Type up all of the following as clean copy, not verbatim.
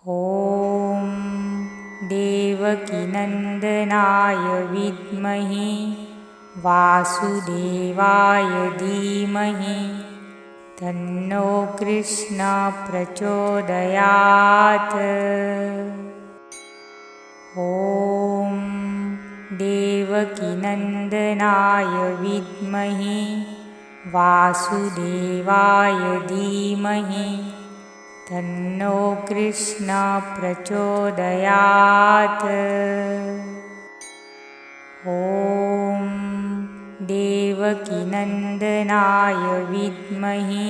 ॐ देवकीनन्दनाय विद्महे वासुदेवाय धीमहि तन्नो कृष्णः प्रचोदयात्। ॐ देवकीनन्दनाय विद्महे वासुदेवाय धीमहि तन्नो कृष्णः प्रचोदयात्। ॐ देवकीनन्दनाय विद्महे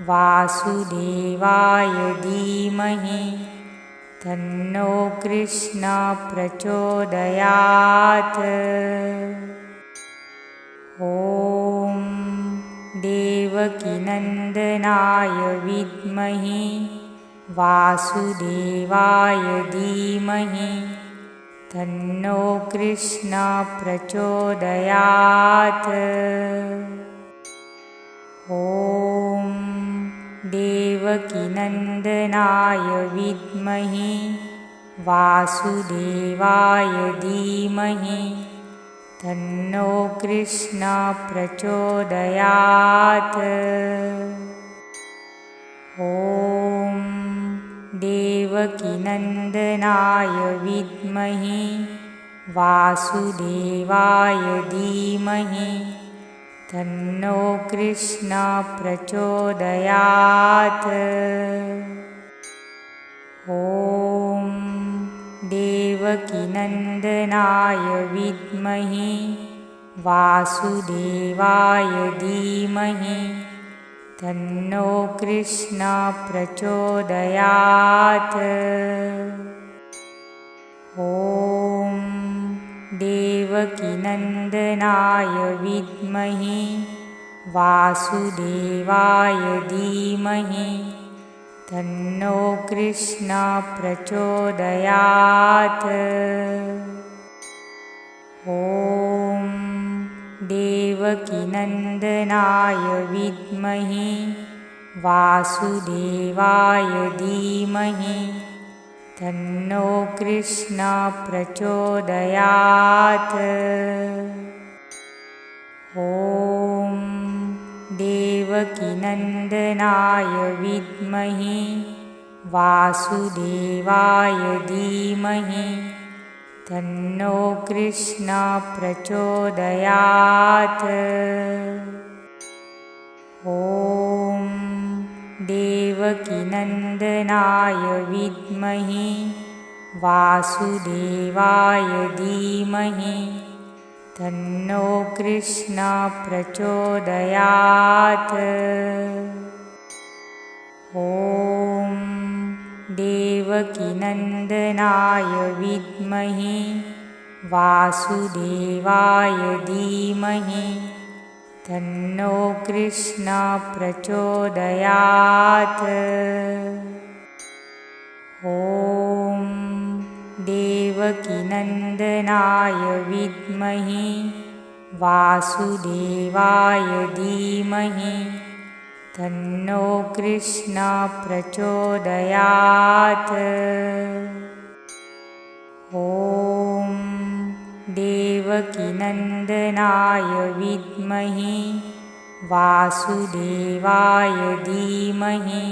वासुदेवाय धीमहि तन्नो कृष्णः प्रचोदयात्। ॐ देवकीनन्दनाय विद्महे वासुदेवाय धीमहि तन्नो कृष्णः प्रचोदयात्। ॐ देवकीनन्दनाय विद्महे वासुदेवाय धीमहि तन्नो कृष्णः प्रचोदयात्। ॐ देवकीनन्दनाय विद्महे वासुदेवाय धीमहि तन्नो कृष्णः प्रचोदयात्। ॐ देवकीनन्दनाय विद्महे वासुदेवाय धीमहि तन्नो कृष्णः प्रचोदयात्। ॐ देवकीनन्दनाय विद्महे वासुदेवाय धीमहि तन्नो कृष्णः प्रचोदयात्। ॐ देवकीनन्दनाय विद्महे वासुदेवाय धीमहि तन्नो कृष्णः प्रचोदयात्। ॐ देवकीनन्दनाय विद्महे वासुदेवाय धीमहि तन्नो कृष्णः प्रचोदयात्। ॐ देवकीनन्दनाय विद्महे वासुदेवाय धीमहि तन्नो कृष्णः प्रचोदयात्। ॐ देवकीनन्दनाय विद्महे वासुदेवाय धीमहि तन्नो कृष्णः प्रचोदयात्। ॐ देवकीनन्दनाय विद्महे वासुदेवाय धीमहि तन्नो कृष्णः प्रचोदयात्। ॐ देवकीनन्दनाय विद्महे वासुदेवाय धीमहि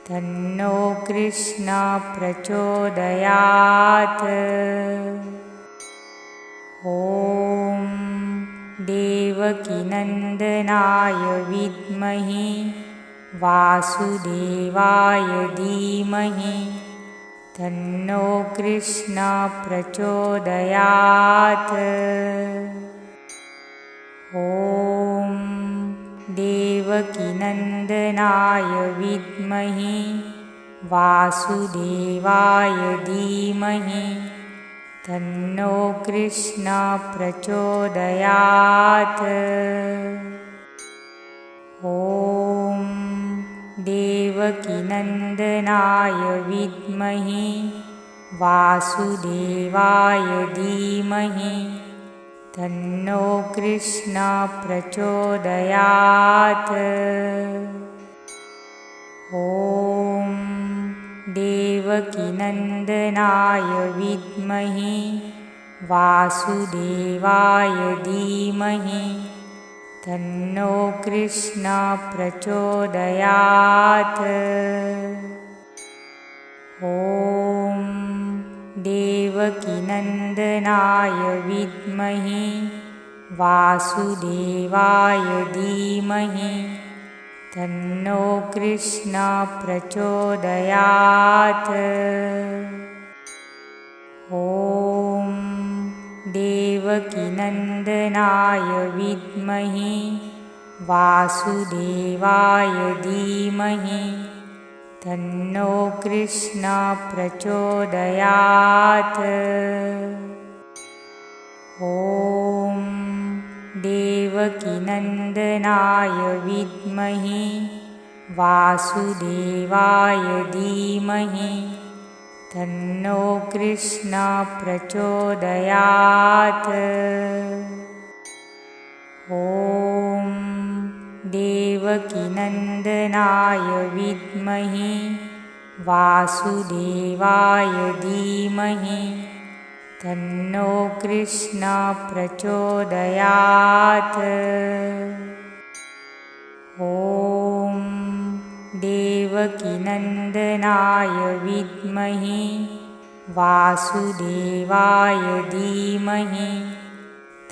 तन्नो कृष्णः प्रचोदयात्। ॐ देवकीनन्दनाय विद्महे वासुदेवाय धीमहि तन्नो कृष्णः प्रचोदयात्। ॐ देवकीनन्दनाय विद्महे वासुदेवाय धीमहि तन्नो कृष्णः प्रचोदयात्। ॐ देवकीनन्दनाय विद्महे वासुदेवाय धीमहि तन्नो कृष्णः प्रचोदयात्। ॐ देव देवकीनन्दनाय विद्महे वासुदेवाय धीमहि तन्नो कृष्णः प्रचोदयात्। ॐ देवकीनन्दनाय विद्महे वासुदेवाय धीमहि तन्नो कृष्णः प्रचोदयात्। ॐ देवकीनन्दनाय विद्महे वासुदेवाय धीमहि तन्नो कृष्णः प्रचोदयात्। ॐ देवकीनन्दनाय विद्महे वासुदेवाय धीमहि तन्नो कृष्णः प्रचोदयात्। ॐ देवकीनन्दनाय विद्महे वासुदेवाय धीमहि तन्नो कृष्णः प्रचोदयात्। ॐ देवकीनन्दनाय विद्महे वासुदेवाय धीमहि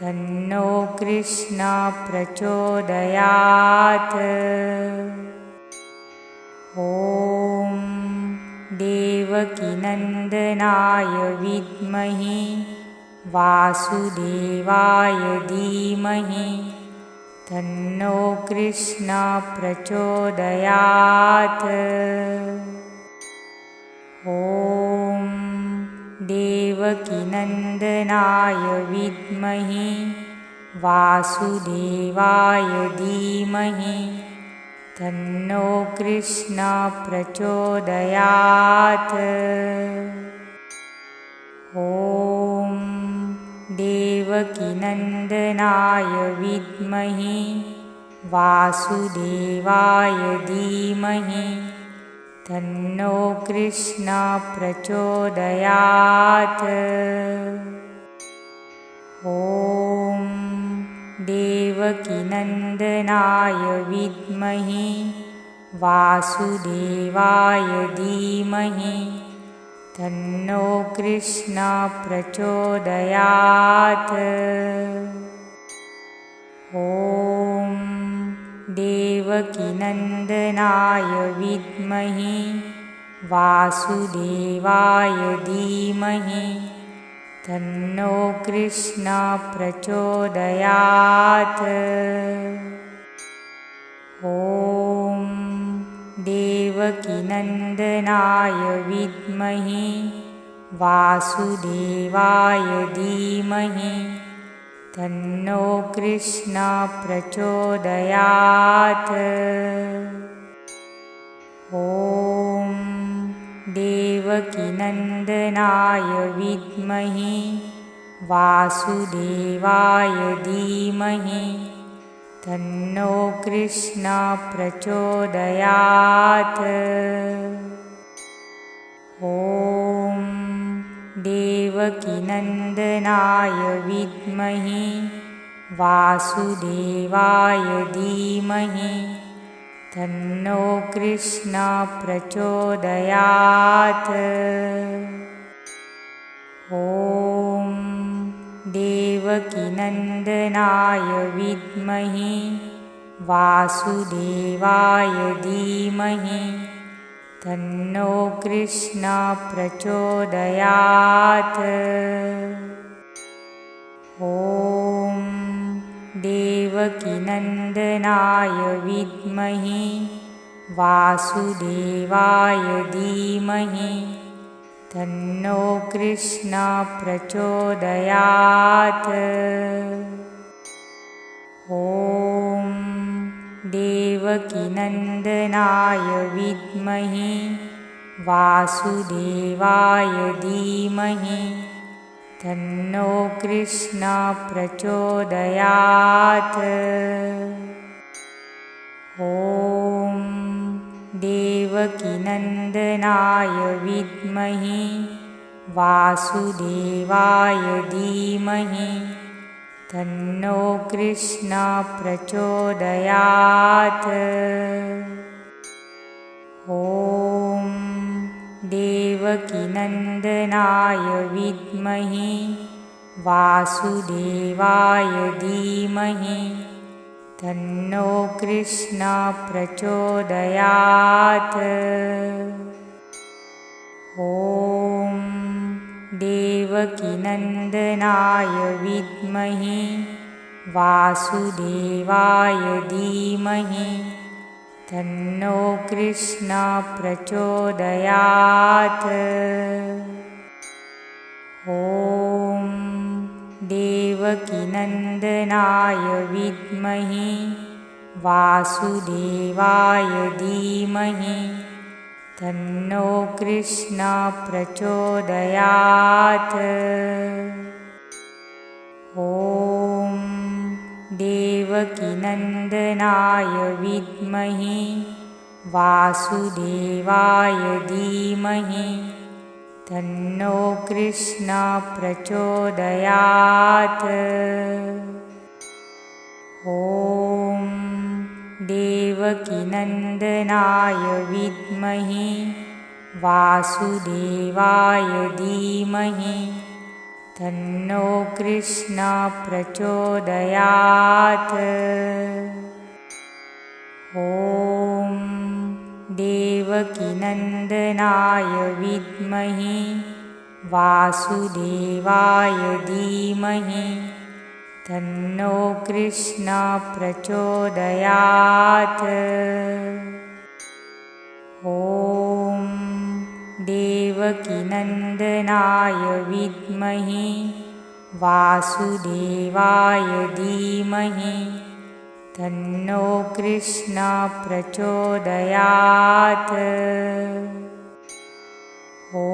तन्नो कृष्णः प्रचोदयात्। ॐ देवकीनन्दनाय विद्महे वासुदेवाय धीमहि तन्नो कृष्णः प्रचोदयात्। ॐ देवकीनन्दनाय विद्महे वासुदेवाय धीमहि तन्नो कृष्णः प्रचोदयात्। ॐ देवकीनन्दनाय विद्महे वासुदेवाय धीमहि तन्नो कृष्णः प्रचोदयात्। ॐ देवकीनन्दनाय विद्महे वासुदेवाय धीमहि तन्नो कृष्णः प्रचोदयात्। ॐ देवकीनन्दनाय विद्महे वासुदेवाय धीमहि तन्नो कृष्णः प्रचोदयात्। ॐ देवकीनन्दनाय विद्महे वासुदेवाय धीमहि तन्नो कृष्णः प्रचोदयात्। ॐ देवकीनन्दनाय विद्महे वासुदेवाय धीमहि तन्नो कृष्णः प्रचोदयात्। ॐ देवकीनन्दनाय विद्महे वासुदेवाय धीमहि तन्नो कृष्णः प्रचोदयात्। ॐ देवकीनन्दनाय विद्महे वासुदेवाय धीमहि तन्नो कृष्णः प्रचोदयात्। ॐ देवकीनन्दनाय विद्महे वासुदेवाय धीमहि तन्नो कृष्णः प्रचोदयात्। ॐ देवकीनन्दनाय विद्महे वासुदेवाय धीमहि तन्नो कृष्णः प्रचोदयात्। ॐ देव देवकीनन्दनाय विद्महे वासुदेवाय धीमहि तन्नो कृष्णः प्रचोदयात्। ॐ देवकीनन्दनाय विद्महे वासुदेवाय धीमहि तन्नो कृष्णः प्रचोदयात्। ॐ देवकीनन्दनाय विद्महे वासुदेवाय धीमहि तन्नो कृष्णः प्रचोदयात्। ॐ देवकीनन्दनाय विद्महे वासुदेवाय धीमहि तन्नो कृष्णः प्रचोदयात्। ॐ देवकीनन्दनाय विद्महे वासुदेवाय धीमहि तन्नो कृष्णः प्रचोदयात्। ॐ देवकीनन्दनाय विद्महे वासुदेवाय धीमहि तन्नो कृष्णः प्रचोदयात्। ॐ देवकीनन्दनाय विद्महे वासुदेवाय धीमहि तन्नो कृष्णः प्रचोदयात्। ॐ देवकीनन्दनाय विद्महे वासुदेवाय धीमहि तन्नो कृष्णः प्रचोदयात्। ॐ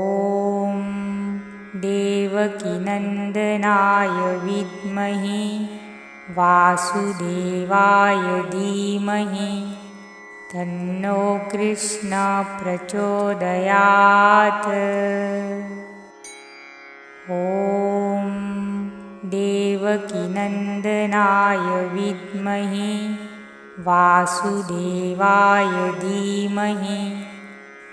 देवकीनन्दनाय विद्महे वासुदेवाय धीमहि तन्नो कृष्णः प्रचोदयात्। ॐ देवकीनन्दनाय विद्महे वासुदेवाय धीमहि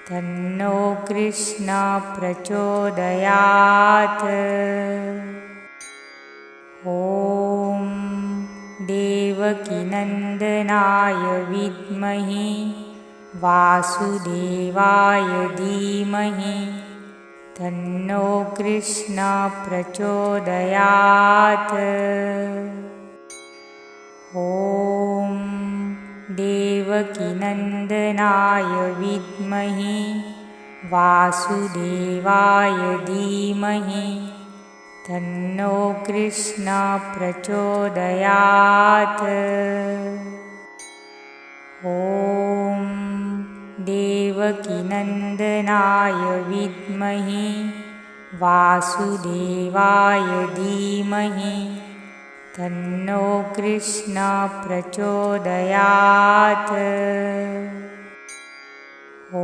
तन्नो कृष्णः प्रचोदयात्। ॐ देवकीनन्दनाय विद्महे वासुदेवाय धीमहि तन्नो कृष्णः प्रचोदयात्। ॐ देवकीनन्दनाय विद्महे वासुदेवाय धीमहि तन्नो कृष्णः प्रचोदयात्। ॐ देवकीनन्दनाय विद्महे वासुदेवाय धीमहि तन्नो कृष्णः प्रचोदयात्। ॐ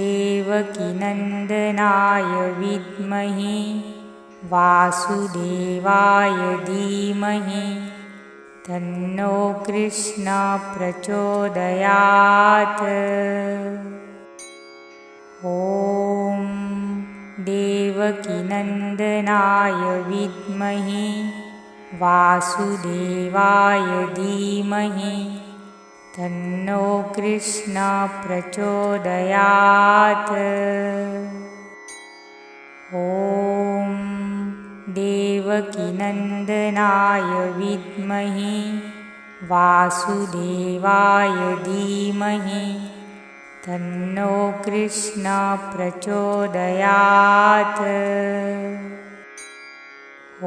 देवकीनन्दनाय विद्महे वासुदेवाय धीमहि तन्नो कृष्णः प्रचोदयात्। ॐ देवकीनन्दनाय विद्महे वासुदेवाय धीमहि तन्नो कृष्णः प्रचोदयात्। ॐ देवकीनन्दनाय विद्महे वासुदेवाय धीमहि तन्नो कृष्णः प्रचोदयात्।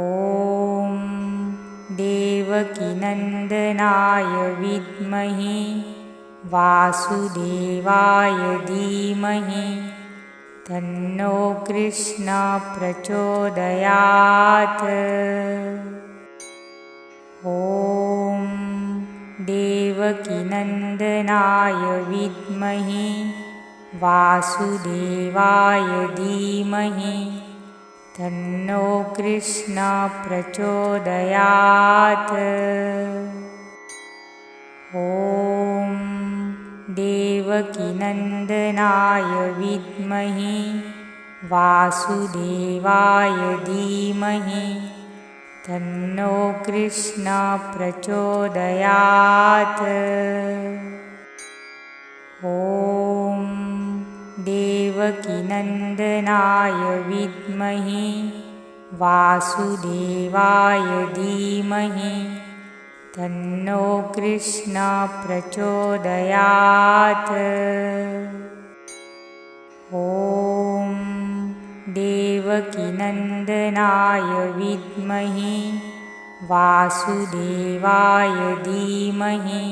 ॐ देवकीनन्दनाय विद्महे वासुदेवाय धीमहि तन्नो कृष्णः प्रचोदयात्। ॐ देवकीनन्दनाय देवकीनन्दनाय विद्महे वासुदेवाय धीमहि तन्नो कृष्णः प्रचोदयात्। ॐ देवकीनन्दनाय विद्महे वासुदेवाय धीमहि तन्नो कृष्णः प्रचोदयात्। ॐ देवकीनन्दनाय विद्महे वासुदेवाय धीमहि तन्नो कृष्णः प्रचोदयात्। ॐ देवकीनन्दनाय विद्महे वासुदेवाय धीमहि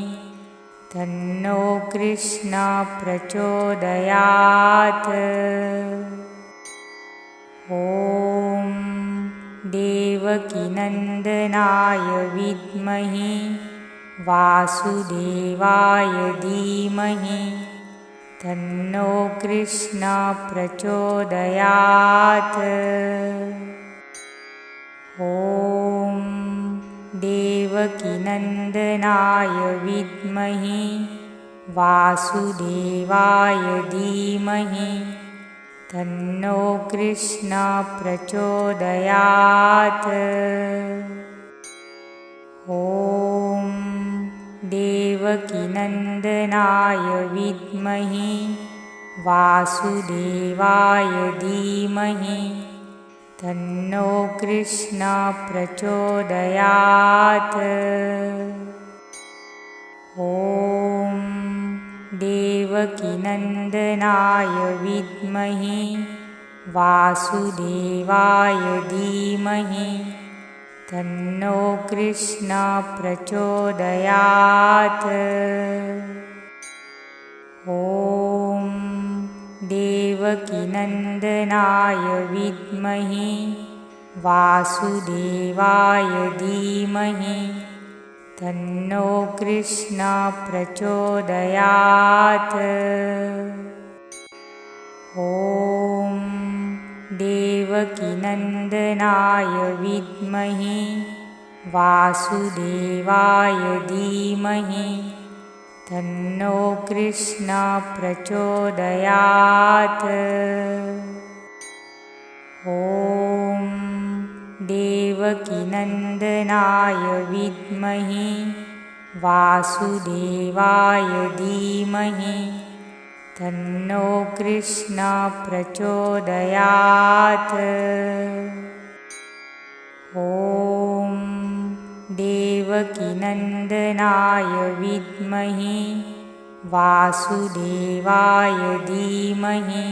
तन्नो कृष्णः प्रचोदयात्। ॐ देवकीनन्दनाय विद्महे वासुदेवाय धीमहि तन्नो कृष्णः प्रचोदयात्। ॐ देवकीनन्दनाय विद्महे वासुदेवाय धीमहि तन्नो कृष्णः प्रचोदयात्। ॐ देवकीनन्दनाय विद्महे वासुदेवाय धीमहि तन्नो कृष्णः प्रचोदयात्। ॐ देवकीनन्दनाय विद्महे वासुदेवाय धीमहि तन्नो कृष्णः प्रचोदयात्। ॐ देवकीनन्दनाय विद्महे वासुदेवाय धीमहि तन्नो कृष्णः प्रचोदयात्। ॐ देवकीनन्दनाय विद्महे वासुदेवाय धीमहि तन्नो कृष्णः प्रचोदयात्। ॐ देवकीनन्दनाय विद्महे वासुदेवाय धीमहि तन्नो कृष्णः प्रचोदयात्। ॐ देवकीनन्दनाय विद्महे वासुदेवाय धीमहि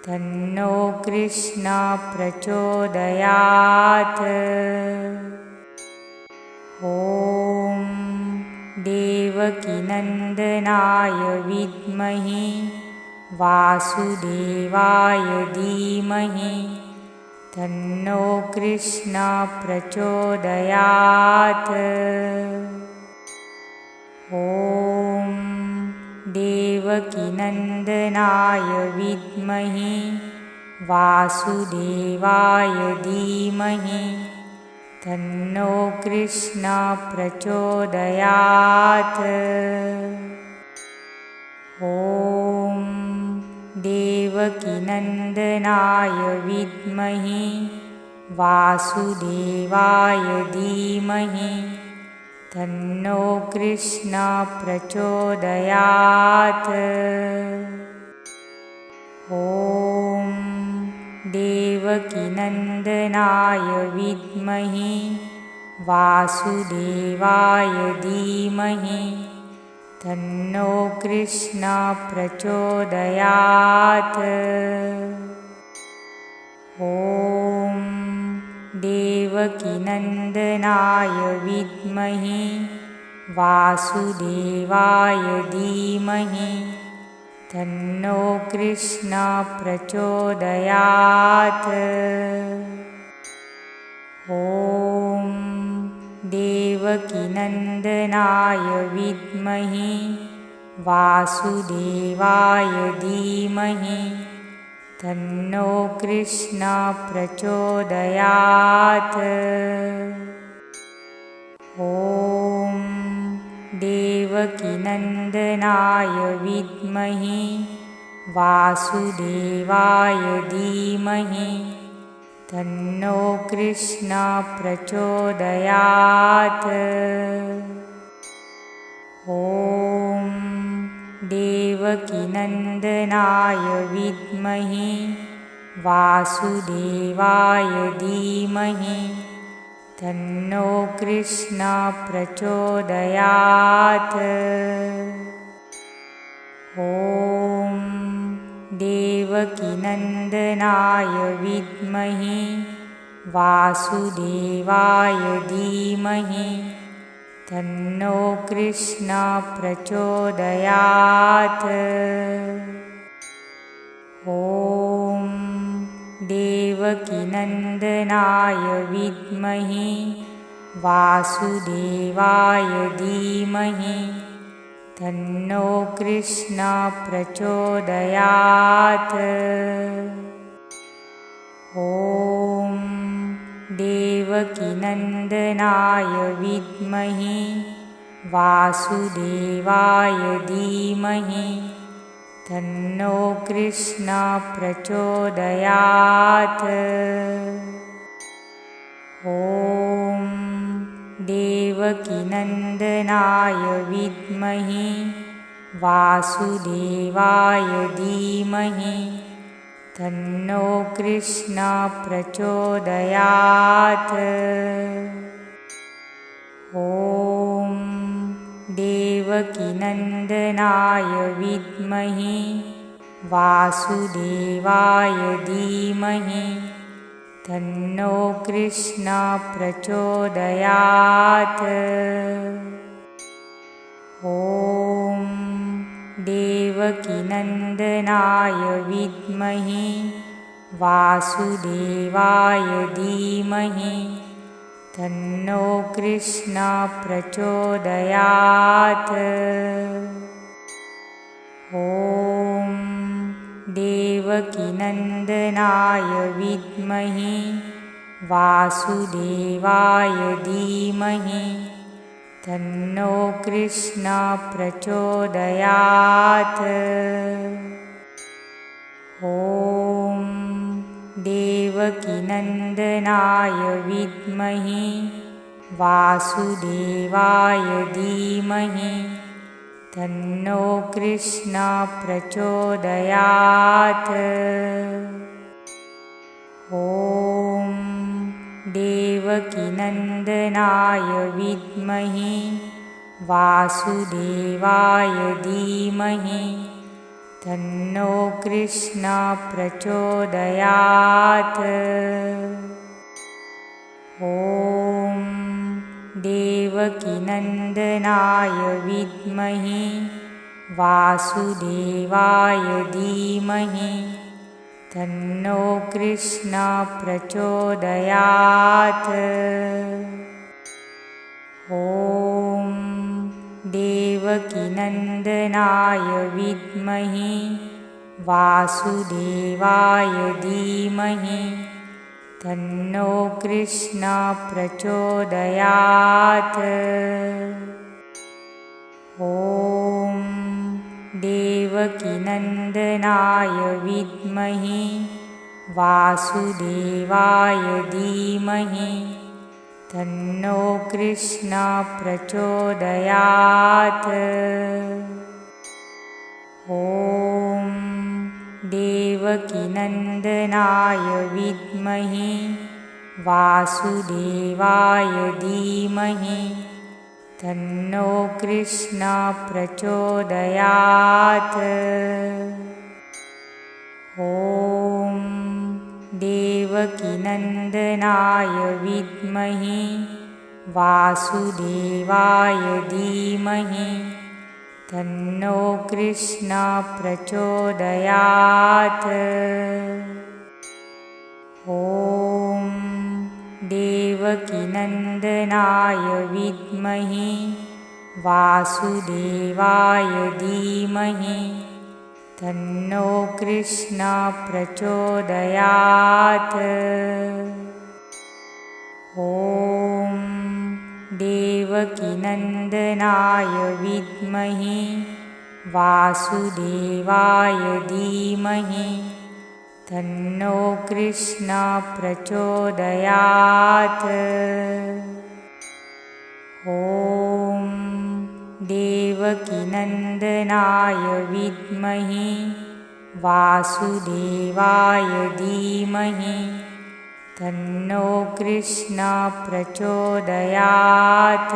तन्नो कृष्णः प्रचोदयात्। ॐ देवकीनन्दनाय विद्महे वासुदेवाय धीमहि तन्नो कृष्णः प्रचोदयात्। ॐ देवकीनन्दनाय विद्महे वासुदेवाय धीमहि तन्नो कृष्णः प्रचोदयात्। ॐ देवकीनन्दनाय विद्महे वासुदेवाय धीमहि तन्नो कृष्णः प्रचोदयात्। ॐ देवकीनन्दनाय विद्महे वासुदेवाय धीमहि तन्नो कृष्णः प्रचोदयात्। ॐ देवकीनन्दनाय विद्महे वासुदेवाय धीमहि तन्नो कृष्णः प्रचोदयात्। ॐ देवकीनन्दनाय देवकीनन्दनाय विद्महे वासुदेवाय धीमहि तन्नो कृष्णः प्रचोदयात्। ॐ देवकीनन्दनाय विद्महे वासुदेवाय धीमहि तन्नो कृष्णः प्रचोदयात्। ॐ देवकीनन्दनाय विद्महे वासुदेवाय धीमहि तन्नो कृष्णः प्रचोदयात्। ॐ देवकीनन्दनाय विद्महे वासुदेवाय धीमहि तन्नो कृष्णः प्रचोदयात्। ॐ देवकीनन्दनाय विद्महे वासुदेवाय धीमहि तन्नो कृष्णः प्रचोदयात्। ॐ देवकीनन्दनाय विद्महे वासुदेवाय धीमहि तन्नो कृष्णः प्रचोदयात्। ॐ देवकीनन्दनाय विद्महे वासुदेवाय धीमहि तन्नो कृष्णः प्रचोदयात्। ॐ देवकीनन्दनाय विद्महे वासुदेवाय धीमहि तन्नो कृष्णः प्रचोदयात्। ॐ देवकीनन्दनाय विद्महे वासुदेवाय धीमहि तन्नो कृष्णः प्रचोदयात्। ॐ देवकीनन्दनाय विद्महे वासुदेवाय धीमहि तन्नो कृष्णः प्रचोदयात्। ॐ देवकीनन्दनाय विद्महे वासुदेवाय धीमहि तन्नो कृष्णः प्रचोदयात्। ॐ देवकीनन्दनाय विद्महे वासुदेवाय धीमहि तन्नो कृष्णः प्रचोदयात्। ॐ देवकीनन्दनाय विद्महे वासुदेवाय धीमहि तन्नो कृष्णः प्रचोदयात्। ॐ देवकीनन्दनाय विद्महे वासुदेवाय धीमहि तन्नो कृष्णः प्रचोदयात्। ॐ देवकीनन्दनाय विद्महे वासुदेवाय धीमहि तन्नो कृष्णः प्रचोदयात्। ॐ देवकीनन्दनाय विद्महे वासुदेवाय धीमहि तन्नो कृष्णः प्रचोदयात्। ॐ देवकीनन्दनाय विद्महे वासुदेवाय धीमहि तन्नो कृष्णः प्रचोदयात्। ॐ देवकीनन्दनाय देवकीनन्दनाय विद्महे वासुदेवाय धीमहि तन्नो कृष्णः प्रचोदयात्। ॐ देवकीनन्दनाय विद्महे वासुदेवाय धीमहि तन्नो कृष्णः प्रचोदयात्। ॐ देवकीनन्दनाय विद्महे वासुदेवाय धीमहि तन्नो कृष्णः प्रचोदयात्।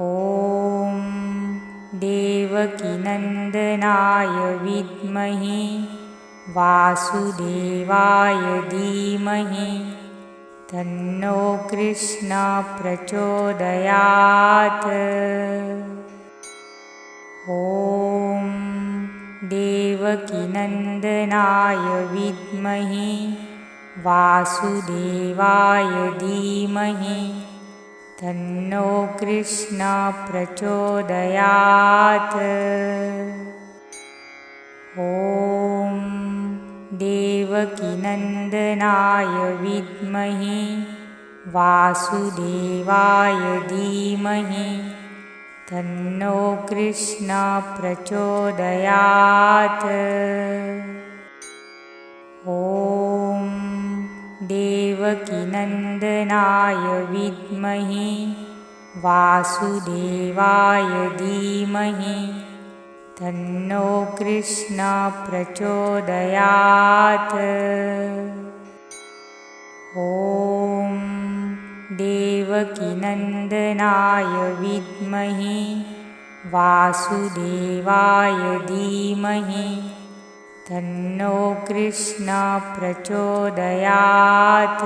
ॐ देवकीनन्दनाय विद्महे वासुदेवाय धीमहि तन्नो कृष्णः प्रचोदयात्। ॐ देवकीनन्दनाय विद्महे वासुदेवाय धीमहि तन्नो कृष्णः प्रचोदयात्। ॐ देवकीनन्दनाय विद्महे वासुदेवाय धीमहि तन्नो कृष्णः प्रचोदयात्। ॐ देवकीनन्दनाय विद्महे वासुदेवाय धीमहि तन्नो कृष्णः प्रचोदयात्। ॐ देवकीनन्दनाय विद्महे वासुदेवाय धीमहि तन्नो कृष्णः प्रचोदयात्।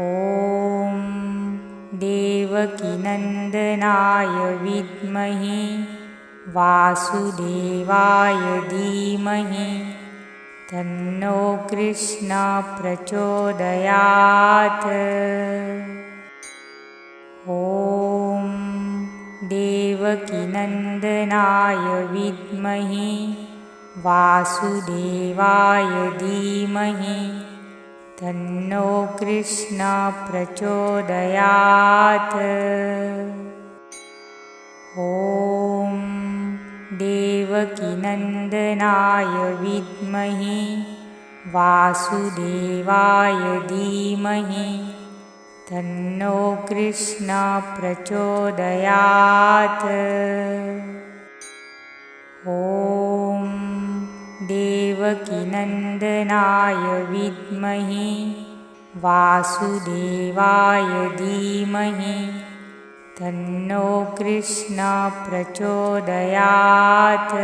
ॐ देवकीनन्दनाय विद्महे वासुदेवाय धीमहि तन्नो कृष्णः प्रचोदयात्। ॐ देवकीनन्दनाय विद्महे वासुदेवाय धीमहि तन्नो कृष्णः प्रचोदयात्। ॐ देवकीनन्दनाय विद्महे वासुदेवाय धीमहि तन्नो कृष्णः प्रचोदयात्। ॐ देवकीनन्दनाय विद्महे वासुदेवाय धीमहि तन्नो कृष्णः प्रचोदयात्।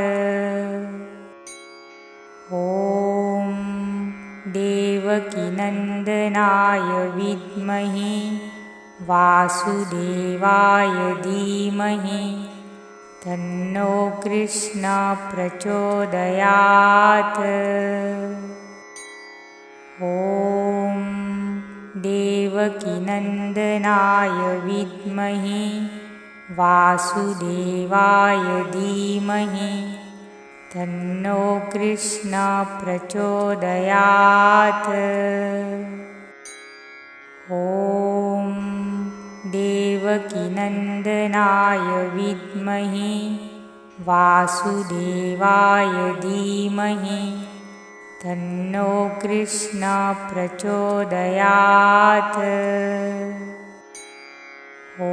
ॐ देवकीनन्दनाय विद्महे वासुदेवाय धीमहि तन्नो कृष्णः प्रचोदयात्। ॐ देवकीनन्दनाय विद्महे वासुदेवाय धीमहि तन्नो कृष्णः प्रचोदयात्। ॐ देवकीनन्दनाय विद्महे वासुदेवाय धीमहि तन्नो कृष्णः प्रचोदयात्। ॐ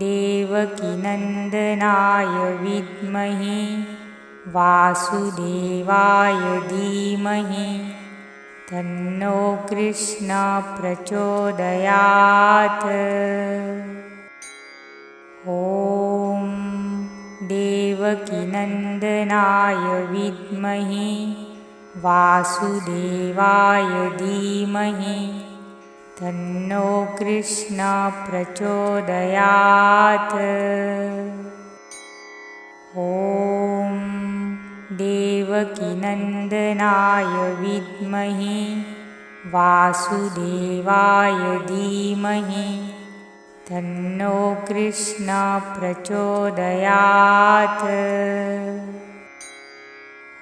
देवकीनन्दनाय विद्महे वासुदेवाय धीमहि तन्नो कृष्णः प्रचोदयात्। ॐ देवकीनन्दनाय विद्महे वासुदेवाय धीमहि तन्नो कृष्णः प्रचोदयात्। ॐ देवकीनन्दनाय विद्महे वासुदेवाय धीमहि तन्नो कृष्णः प्रचोदयात्।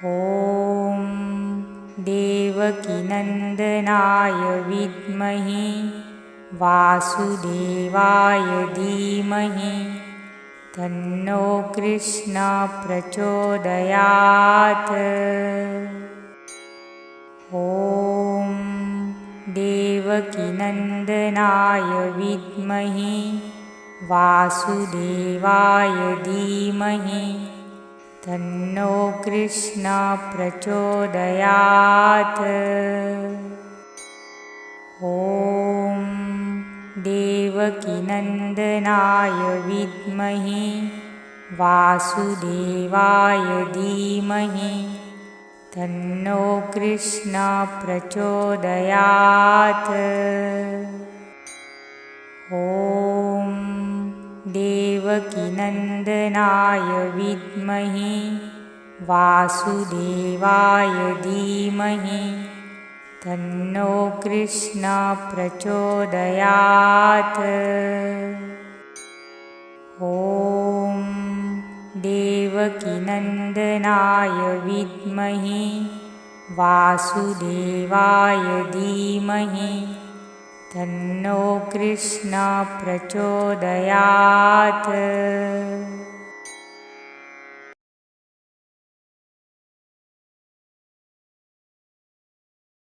ॐ देवकीनन्दनाय विद्महे वासुदेवाय धीमहि तन्नो कृष्णः प्रचोदयात्। ॐ देवकीनन्दनाय विद्महे वासुदेवाय धीमहि तन्नो कृष्णः प्रचोदयात्। ॐ देवकीनन्दनाय विद्महे वासुदेवाय धीमहि तन्नो कृष्णः प्रचोदयात्। ॐ देवकीनन्दनाय विद्महे वासुदेवाय धीमहि तन्नो कृष्णः प्रचोदयात्। ॐ देवकीनन्दनाय विद्महे वासुदेवाय धीमहि तन्नो कृष्णः प्रचोदयात्।